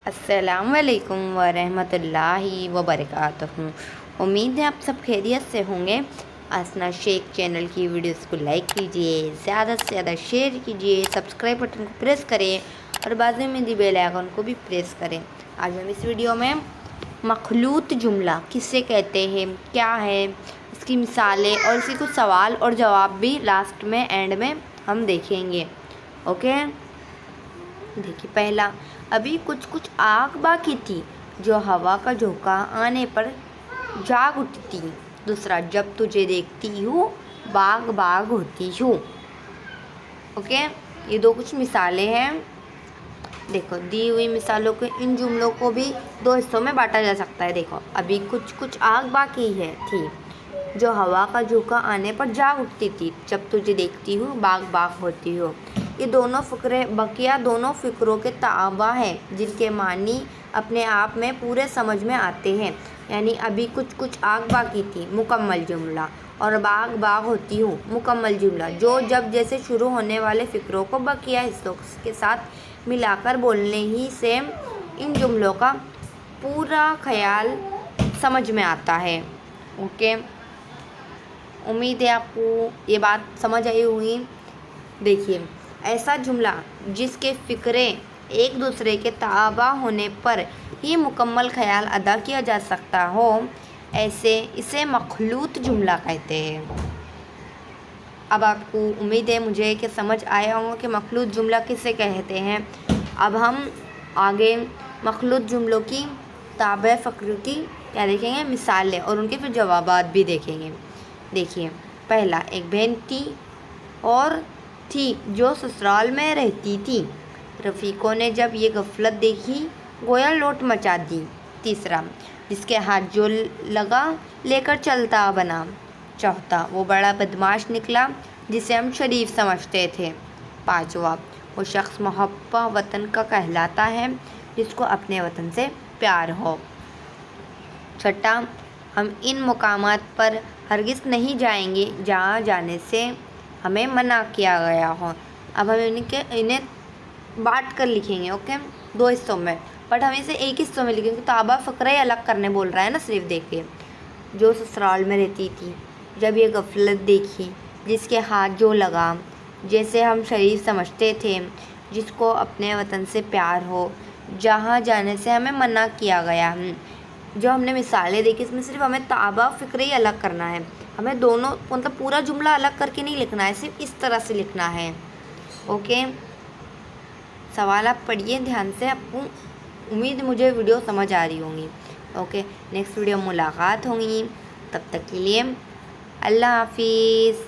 अस्सलामुअलैकुम वरहमतुल्लाहि वबरकातुहू। उम्मीद है आप सब खैरियत से होंगे। आसना शेख चैनल की वीडियोस को लाइक कीजिए, ज़्यादा से ज़्यादा शेयर कीजिए, सब्सक्राइब बटन को प्रेस करें और बाजू में दी बेल आइकन को भी प्रेस करें। आज हम इस वीडियो में मखलूत जुमला किसे कहते हैं, क्या है, इसकी मिसालें और इसी कुछ सवाल और जवाब भी लास्ट में एंड में हम देखेंगे। ओके, देखिए पहला, अभी कुछ कुछ आग बाकी थी जो हवा का झोंका आने पर जाग उठती। दूसरा, जब तुझे देखती हूँ बाग बाग होती हूँ। ओके, ये दो कुछ मिसालें हैं। देखो, दी हुई मिसालों के इन जुमलों को भी दो हिस्सों में बांटा जा सकता है। देखो, अभी कुछ कुछ आग बाकी है थी जो हवा का झोंका आने पर जाग उठती थी, जब तुझे देखती हूँ बाग बाग होती हो। ये दोनों फ़िक्रे बकिया दोनों फ़िक्रों के ताबा हैं जिनके मानी अपने आप में पूरे समझ में आते हैं। यानी अभी कुछ कुछ आग बाकी थी मुकम्मल जुमला और बाग बाग होती हूँ मुकम्मल जुमला, जो जब जैसे शुरू होने वाले फ़िक्रों को बकिया हिस्सों के साथ मिलाकर बोलने ही से इन जुमलों का पूरा ख्याल समझ में आता है। ओके, उम्मीद है आपको ये बात समझ आई हुई। देखिए, ऐसा जुमला जिसके फ़िक्रे एक दूसरे के ताबा होने पर ही मुकम्मल ख्याल अदा किया जा सकता हो, इसे मखलूत जुमला कहते हैं। अब आपको उम्मीद है मुझे कि समझ आया होगा कि मखलूत जुमला किसे कहते हैं। अब हम आगे मखलूत जुमलों की ताबा फ़िक्र की क्या देखेंगे, मिसालें और उनके फिर जवाबात भी देखेंगे। देखिए, पहला, एक बहन थी और थी जो ससुराल में रहती थी। रफ़ीकों ने जब ये गफलत देखी गोया लोट मचा दी। तीसरा, जिसके हाथ जो लगा लेकर चलता बना। चौथा, वो बड़ा बदमाश निकला जिसे हम शरीफ समझते थे। पाँचवा, वो शख्स मोहब्बत वतन का कहलाता है जिसको अपने वतन से प्यार हो। छठा, हम इन मुकामात पर हरगिज़ नहीं जाएंगे जहाँ जाने से हमें मना किया गया हो। अब हम इन्हें बांट कर लिखेंगे। ओके, दो हिस्सों में, बट हम इसे एक हिस्सों में लिखेंगे। ताबा फ़िक्रा ही अलग करने बोल रहा है ना सिर्फ। देखिए, जो ससुराल में रहती थी, जब ये गफलत देखी, जिसके हाथ जो लगा, जैसे हम शरीफ समझते थे, जिसको अपने वतन से प्यार हो, जहाँ जाने से हमें मना किया गया। जो हमने मिसालें देखी, इसमें सिर्फ हमें ताबा फ़िक्र ही अलग करना है। हमें दोनों मतलब पूरा जुमला अलग करके नहीं लिखना है, सिर्फ इस तरह से लिखना है। ओके, सवाल आप पढ़िए ध्यान से। आपको उम्मीद मुझे वीडियो समझ आ रही होंगी। ओके, नेक्स्ट वीडियो मुलाकात होंगी, तब तक के लिए अल्लाह हाफिज़।